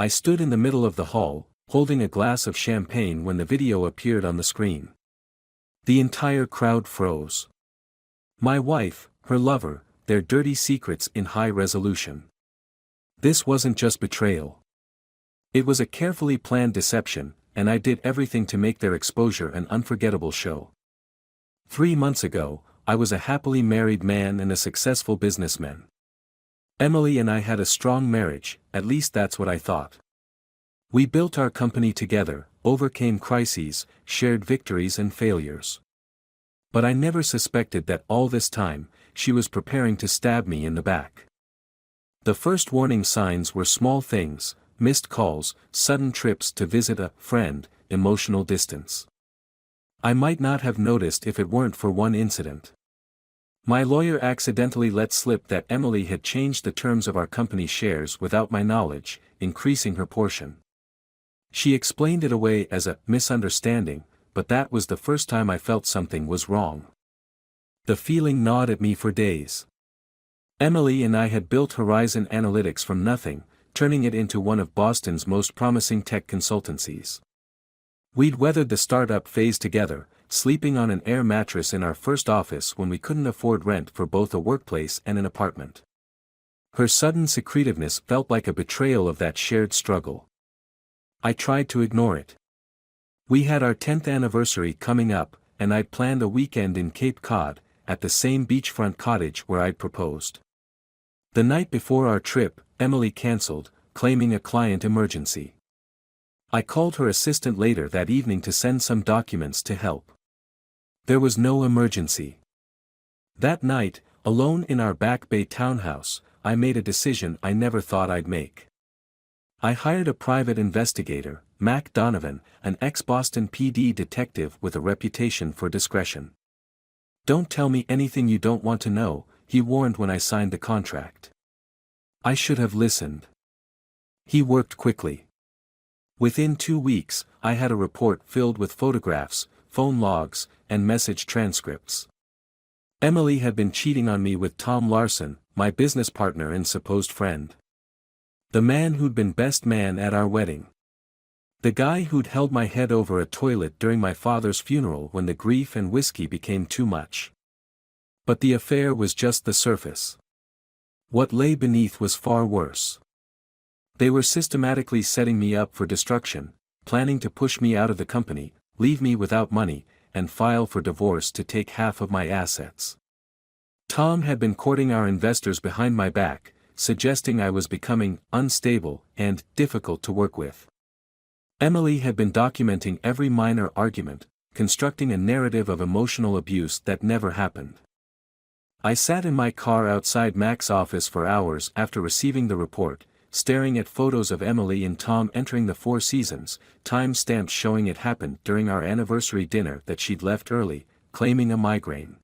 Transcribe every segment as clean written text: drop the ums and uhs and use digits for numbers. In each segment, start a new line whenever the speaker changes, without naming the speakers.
I stood in the middle of the hall, holding a glass of champagne when the video appeared on the screen. The entire crowd froze. My wife, her lover, their dirty secrets in high resolution. This wasn't just betrayal. It was a carefully planned deception, and I did everything to make their exposure an unforgettable show. 3 months ago, I was a happily married man and a successful businessman. Emily and I had a strong marriage, at least that's what I thought. We built our company together, overcame crises, shared victories and failures. But I never suspected that all this time, she was preparing to stab me in the back. The first warning signs were small things: missed calls, sudden trips to visit a friend, emotional distance. I might not have noticed if it weren't for one incident. My lawyer accidentally let slip that Emily had changed the terms of our company shares without my knowledge, increasing her portion. She explained it away as a misunderstanding, but that was the first time I felt something was wrong. The feeling gnawed at me for days. Emily and I had built Horizon Analytics from nothing, turning it into one of Boston's most promising tech consultancies. We'd weathered the startup phase together, sleeping on an air mattress in our first office when we couldn't afford rent for both a workplace and an apartment. Her sudden secretiveness felt like a betrayal of that shared struggle. I tried to ignore it. We had our 10th anniversary coming up, and I'd planned a weekend in Cape Cod, at the same beachfront cottage where I'd proposed. The night before our trip, Emily canceled, claiming a client emergency. I called her assistant later that evening to send some documents to help. There was no emergency. That night, alone in our Back Bay townhouse, I made a decision I never thought I'd make. I hired a private investigator, Mac Donovan, an ex-Boston PD detective with a reputation for discretion. "Don't tell me anything you don't want to know," he warned when I signed the contract. I should have listened. He worked quickly. Within 2 weeks, I had a report filled with photographs, phone logs, and message transcripts. Emily had been cheating on me with Tom Larson, my business partner and supposed friend. The man who'd been best man at our wedding. The guy who'd held my head over a toilet during my father's funeral when the grief and whiskey became too much. But the affair was just the surface. What lay beneath was far worse. They were systematically setting me up for destruction, planning to push me out of the company, leave me without money, and file for divorce to take half of my assets. Tom had been courting our investors behind my back, suggesting I was becoming unstable and difficult to work with. Emily had been documenting every minor argument, constructing a narrative of emotional abuse that never happened. I sat in my car outside Mac's office for hours after receiving the report, staring at photos of Emily and Tom entering the Four Seasons, time-stamps showing it happened during our anniversary dinner that she'd left early, claiming a migraine.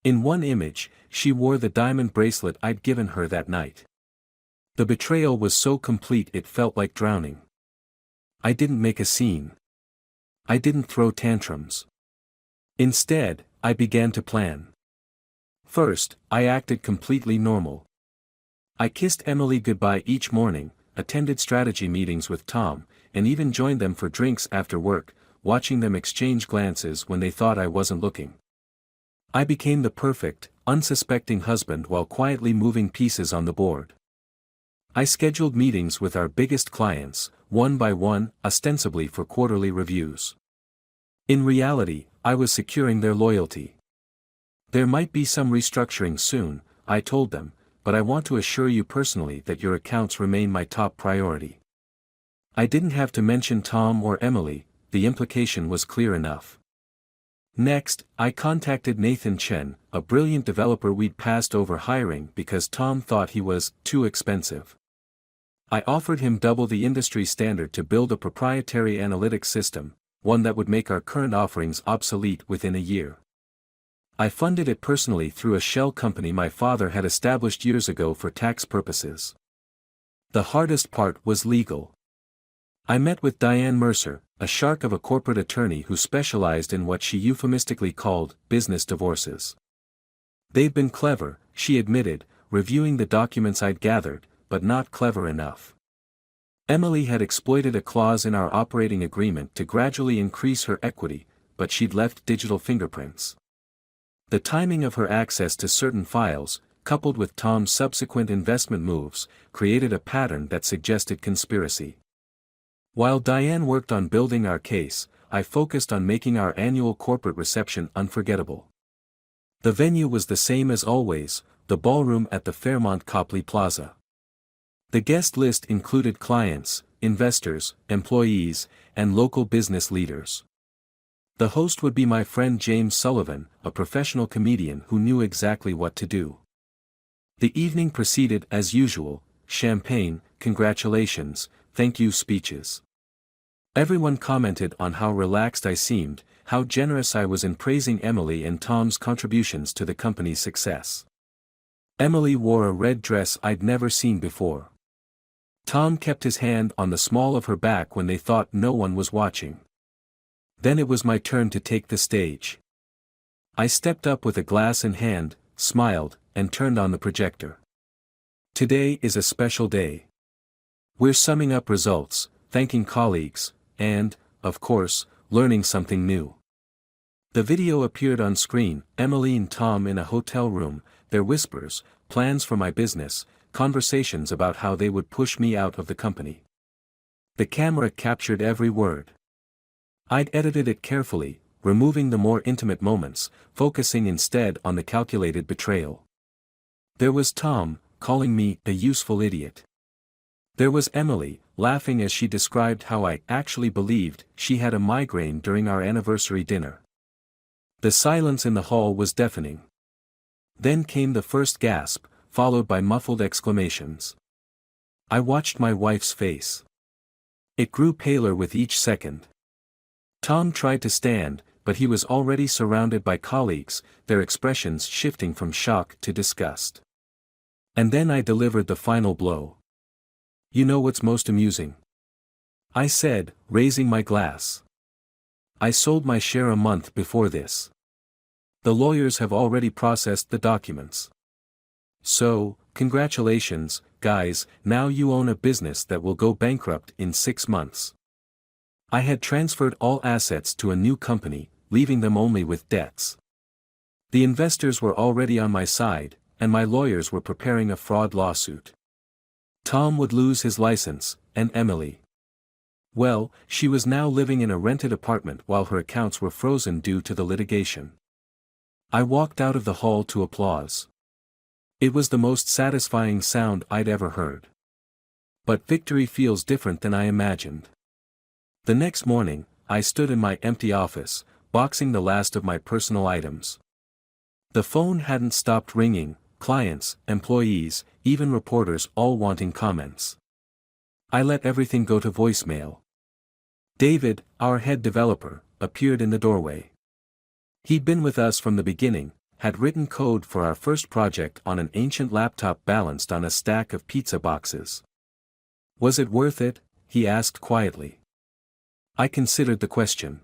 In one image, she wore the diamond bracelet I'd given her that night. The betrayal was so complete it felt like drowning. I didn't make a scene. I didn't throw tantrums. Instead, I began to plan. First, I acted completely normal. I kissed Emily goodbye each morning, attended strategy meetings with Tom, and even joined them for drinks after work, watching them exchange glances when they thought I wasn't looking. I became the perfect, unsuspecting husband while quietly moving pieces on the board. I scheduled meetings with our biggest clients, one by one, ostensibly for quarterly reviews. In reality, I was securing their loyalty. "There might be some restructuring soon," I told them, "but I want to assure you personally that your accounts remain my top priority." I didn't have to mention Tom or Emily, the implication was clear enough. Next, I contacted Nathan Chen, a brilliant developer we'd passed over hiring because Tom thought he was too expensive. I offered him double the industry standard to build a proprietary analytics system, one that would make our current offerings obsolete within a year. I funded it personally through a shell company my father had established years ago for tax purposes. The hardest part was legal. I met with Diane Mercer, a shark of a corporate attorney who specialized in what she euphemistically called business divorces. "They've been clever," she admitted, reviewing the documents I'd gathered, "but not clever enough." Emily had exploited a clause in our operating agreement to gradually increase her equity, but she'd left digital fingerprints. The timing of her access to certain files, coupled with Tom's subsequent investment moves, created a pattern that suggested conspiracy. While Diane worked on building our case, I focused on making our annual corporate reception unforgettable. The venue was the same as always, the ballroom at the Fairmont Copley Plaza. The guest list included clients, investors, employees, and local business leaders. The host would be my friend James Sullivan, a professional comedian who knew exactly what to do. The evening proceeded as usual: champagne, congratulations, thank you speeches. Everyone commented on how relaxed I seemed, how generous I was in praising Emily and Tom's contributions to the company's success. Emily wore a red dress I'd never seen before. Tom kept his hand on the small of her back when they thought no one was watching. Then it was my turn to take the stage. I stepped up with a glass in hand, smiled, and turned on the projector. Today is a special day. We're summing up results, thanking colleagues, and, of course, learning something new. The video appeared on screen: Emily and Tom in a hotel room, their whispers, plans for my business, conversations about how they would push me out of the company. The camera captured every word. I'd edited it carefully, removing the more intimate moments, focusing instead on the calculated betrayal. There was Tom, calling me a useful idiot. There was Emily, laughing as she described how I actually believed she had a migraine during our anniversary dinner. The silence in the hall was deafening. Then came the first gasp, followed by muffled exclamations. I watched my wife's face. It grew paler with each second. Tom tried to stand, but he was already surrounded by colleagues, their expressions shifting from shock to disgust. And then I delivered the final blow. You know what's most amusing? I said, raising my glass. I sold my share a month before this. The lawyers have already processed the documents. So, congratulations, guys, now you own a business that will go bankrupt in 6 months. I had transferred all assets to a new company, leaving them only with debts. The investors were already on my side, and my lawyers were preparing a fraud lawsuit. Tom would lose his license, and Emily. Well, she was now living in a rented apartment while her accounts were frozen due to the litigation. I walked out of the hall to applause. It was the most satisfying sound I'd ever heard. But victory feels different than I imagined. The next morning, I stood in my empty office, boxing the last of my personal items. The phone hadn't stopped ringing, clients, employees, even reporters all wanting comments. I let everything go to voicemail. David, our head developer, appeared in the doorway. He'd been with us from the beginning, had written code for our first project on an ancient laptop balanced on a stack of pizza boxes. Was it worth it? He asked quietly. I considered the question.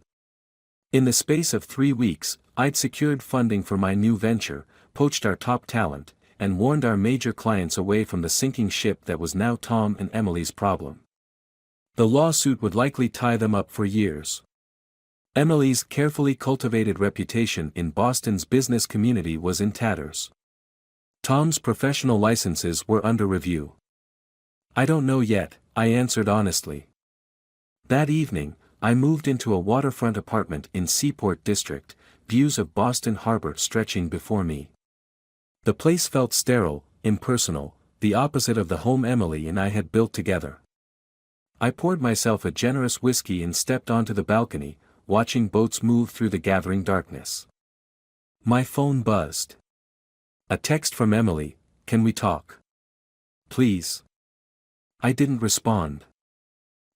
In the space of 3 weeks, I'd secured funding for my new venture, poached our top talent, and warned our major clients away from the sinking ship that was now Tom and Emily's problem. The lawsuit would likely tie them up for years. Emily's carefully cultivated reputation in Boston's business community was in tatters. Tom's professional licenses were under review. I don't know yet, I answered honestly. That evening, I moved into a waterfront apartment in Seaport District, views of Boston Harbor stretching before me. The place felt sterile, impersonal, the opposite of the home Emily and I had built together. I poured myself a generous whiskey and stepped onto the balcony, watching boats move through the gathering darkness. My phone buzzed. A text from Emily: "Can we talk? Please." I didn't respond.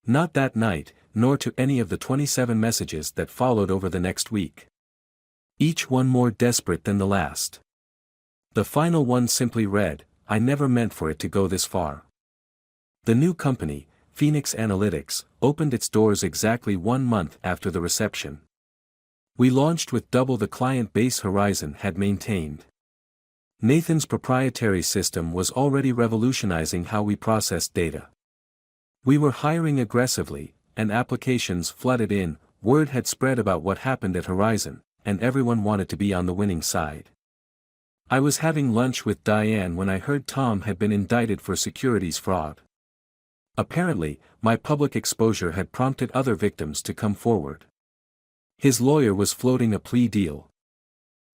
Not that night, nor to any of the 27 messages that followed over the next week. Each one more desperate than the last. The final one simply read, "I never meant for it to go this far." The new company, Phoenix Analytics, opened its doors exactly 1 month after the reception. We launched with double the client base Horizon had maintained. Nathan's proprietary system was already revolutionizing how we processed data. We were hiring aggressively, and applications flooded in. Word had spread about what happened at Horizon, and everyone wanted to be on the winning side. I was having lunch with Diane when I heard Tom had been indicted for securities fraud. Apparently, my public exposure had prompted other victims to come forward. His lawyer was floating a plea deal.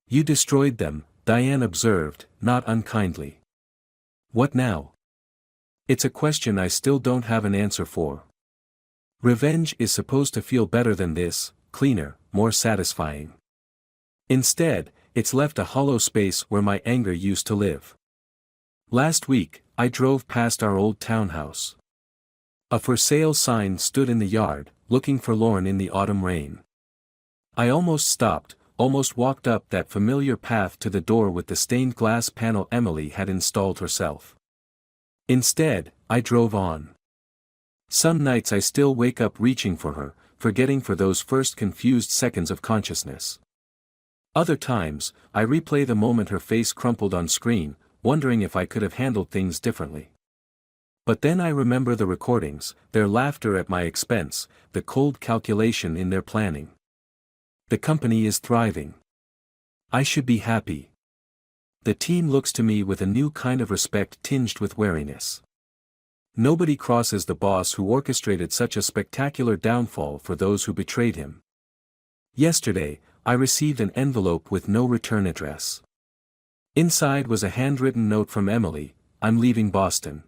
"You destroyed them," Diane observed, not unkindly. "What now?" "It's a question I still don't have an answer for. Revenge is supposed to feel better than this, cleaner, more satisfying. Instead, it's left a hollow space where my anger used to live." Last week, I drove past our old townhouse. A for sale sign stood in the yard, looking forlorn in the autumn rain. I almost stopped, almost walked up that familiar path to the door with the stained glass panel Emily had installed herself. Instead, I drove on. Some nights I still wake up reaching for her, forgetting for those first confused seconds of consciousness. Other times, I replay the moment her face crumpled on screen, wondering if I could have handled things differently. But then I remember the recordings, their laughter at my expense, the cold calculation in their planning. The company is thriving. I should be happy. The team looks to me with a new kind of respect tinged with wariness. Nobody crosses the boss who orchestrated such a spectacular downfall for those who betrayed him. Yesterday, I received an envelope with no return address. Inside was a handwritten note from Emily: "I'm leaving Boston.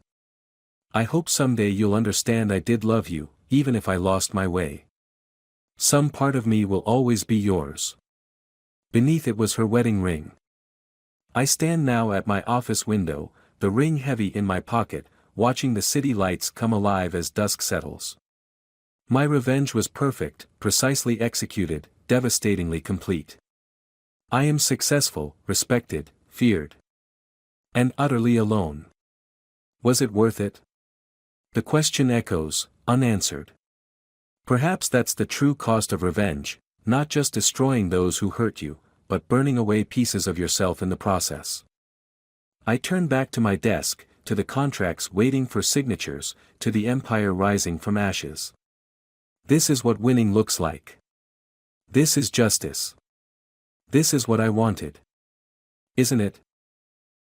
I hope someday you'll understand I did love you, even if I lost my way. Some part of me will always be yours." Beneath it was her wedding ring. I stand now at my office window, the ring heavy in my pocket, watching the city lights come alive as dusk settles. My revenge was perfect, precisely executed, devastatingly complete. I am successful, respected, feared. And utterly alone. Was it worth it? The question echoes, unanswered. Perhaps that's the true cost of revenge, not just destroying those who hurt you, but burning away pieces of yourself in the process. I turn back to my desk, to the contracts waiting for signatures, to the empire rising from ashes. This is what winning looks like. This is justice. This is what I wanted. Isn't it?